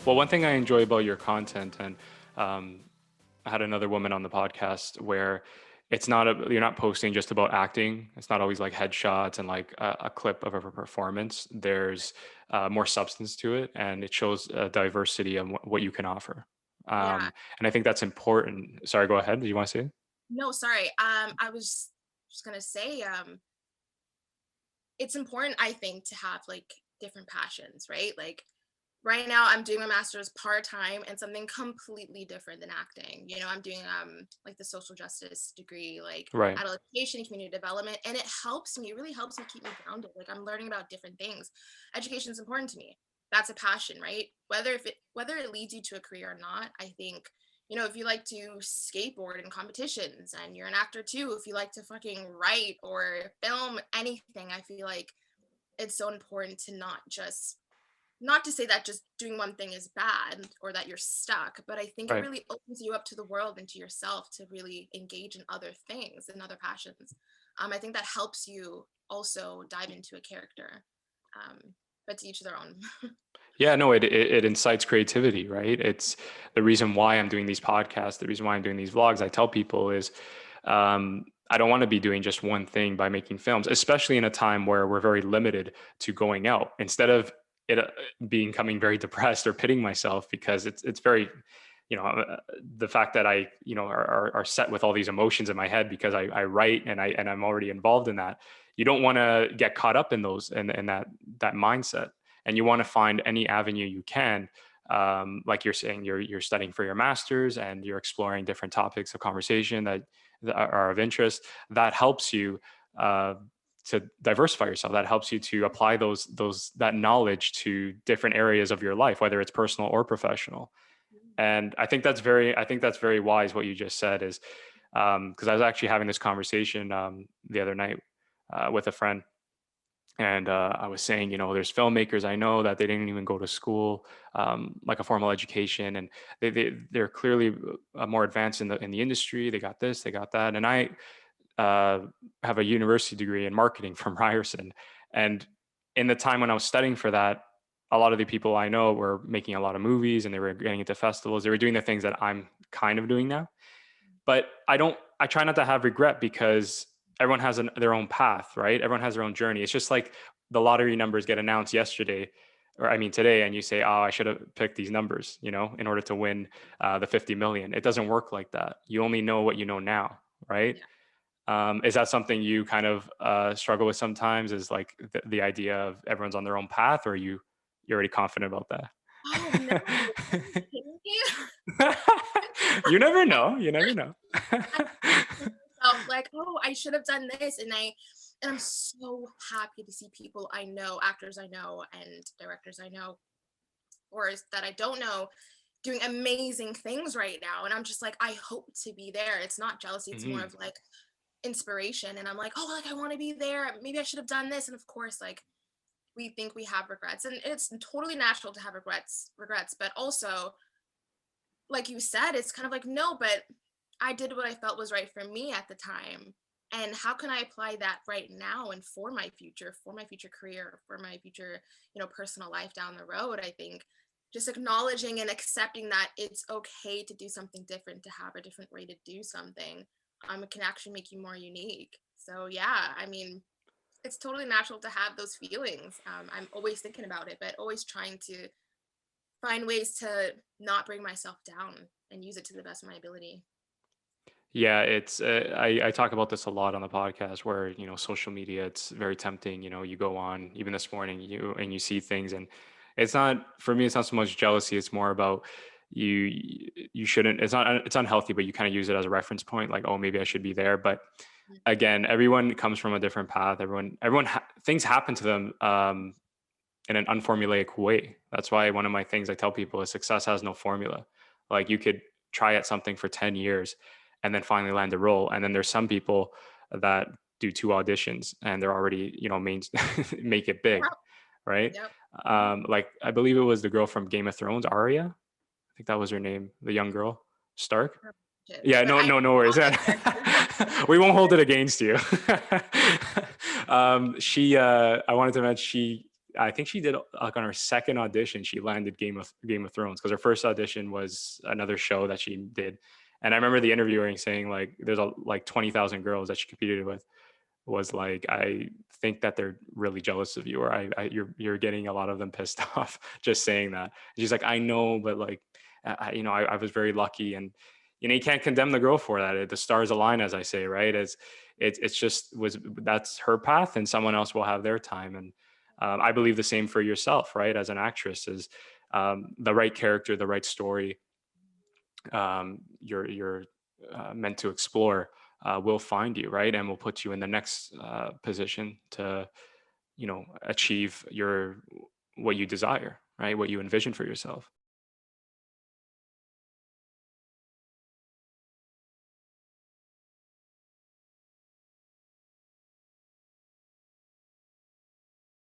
Well, one thing I enjoy about your content, and um, I had another woman on the podcast where you're not posting just about acting. It's not always like headshots and like a clip of a performance. There's more substance to it, and it shows diversity and what you can offer. Yeah. And I think that's important. Sorry, go ahead. Do you want to say it? No, sorry. I was just gonna say, it's important, I think, to have like different passions, right? Like right now I'm doing my master's part-time and something completely different than acting. I'm doing like the social justice degree, like Right. adult education and community development. And it really helps me keep me grounded. Like I'm learning about different things. Education is important to me. That's a passion, right? Whether it leads you to a career or not, I think, if you like to skateboard in competitions and you're an actor too, if you like to fucking write or film anything, I feel like it's so important to not to say that just doing one thing is bad or that you're stuck, but I think it Right. really opens you up to the world and to yourself to really engage in other things and other passions. I think that helps you also dive into a character, um, but to each their own. Yeah, no, it incites creativity, right? It's the reason why I'm doing these podcasts, the reason why I'm doing these vlogs. I tell people is I don't want to be doing just one thing by making films, especially in a time where we're very limited to going out. Instead of it becoming very depressed or pitting myself because it's very, the fact that I, are set with all these emotions in my head because I write and I'm already involved in that. You don't want to get caught up in those and that mindset, and you want to find any avenue you can. Like you're saying, you're studying for your master's and you're exploring different topics of conversation that are of interest. That helps you uh, to diversify yourself. That helps you to apply that knowledge to different areas of your life, whether it's personal or professional. And I think that's very wise what you just said is because I was actually having this conversation the other night with a friend, and I was saying, there's filmmakers I know that they didn't even go to school, like a formal education, and they're clearly more advanced in the industry. They got this, they got that, and I uh, have a university degree in marketing from Ryerson. And in the time when I was studying for that, a lot of the people I know were making a lot of movies and they were getting into festivals. They were doing the things that I'm kind of doing now. But I try not to have regret because everyone has their own path, right? Everyone has their own journey. It's just like the lottery numbers get announced yesterday, or I mean today, and you say, "Oh, I should have picked these numbers," in order to win the 50 million. It doesn't work like that. You only know what you know now, right? Yeah. Is that something you kind of struggle with sometimes? Is like the idea of everyone's on their own path, or you're already confident about Oh no, are you that? kidding me? You never know. You never know. I think to myself like, oh, I should have done this, and I'm so happy to see people I know, actors I know, and directors I know, that I don't know, doing amazing things right now. And I'm just like, I hope to be there. It's not jealousy, it's more Mhm. of like inspiration. And I'm like, oh, like I want to be there. Maybe I should have done this. And of course, like we think we have regrets. And it's totally natural to have regrets, but also, like you said, it's kind of like, no, but I did what I felt was right for me at the time. And how can I apply that right now and for my future career, for my future, personal life down the road? I think just acknowledging and accepting that it's okay to do something different, to have a different way to do something, it can actually make you more unique. So yeah, I mean, it's totally natural to have those feelings. I'm always thinking about it, but always trying to find ways to not bring myself down and use it to the best of my ability. Yeah, it's I talk about this a lot on the podcast where, social media, it's very tempting. You go on even this morning, you see things, and it's not for me. It's not so much jealousy. It's more about you. You shouldn't. It's unhealthy, but you kind of use it as a reference point, like, oh, maybe I should be there. But again, everyone comes from a different path. Things happen to them in an unformulaic way. That's why one of my things I tell people is success has no formula. Like you could try at something for 10 years and then finally land a role. And then there's some people that do two auditions and they're already, make it big, Yep, right? yep. Mhm. Like I believe it was the girl from Game of Thrones, Arya. I think that was her name, the young girl, Stark. Shit. Yeah, But no, I no, no all worries. the characters. We won't hold it against you. I wanted to mention I think she did like on her second audition, she landed Game of Thrones because her first audition was another show that she did. And I remember the interviewing saying like there's like 20,000 girls that she competed with was like, I think that they're really jealous of you, or you're getting a lot of them pissed off just saying that. And she's like, I know, but like, I was very lucky, and you can't condemn the girl for that. The stars align, as I say, right? It's just was that's her path, and someone else will have their time. And I believe the same for yourself, right? As an actress, is the right character, the right story, you're meant to explore will find you, right, and will put you in the next position to achieve your what you desire, right, what you envision for yourself.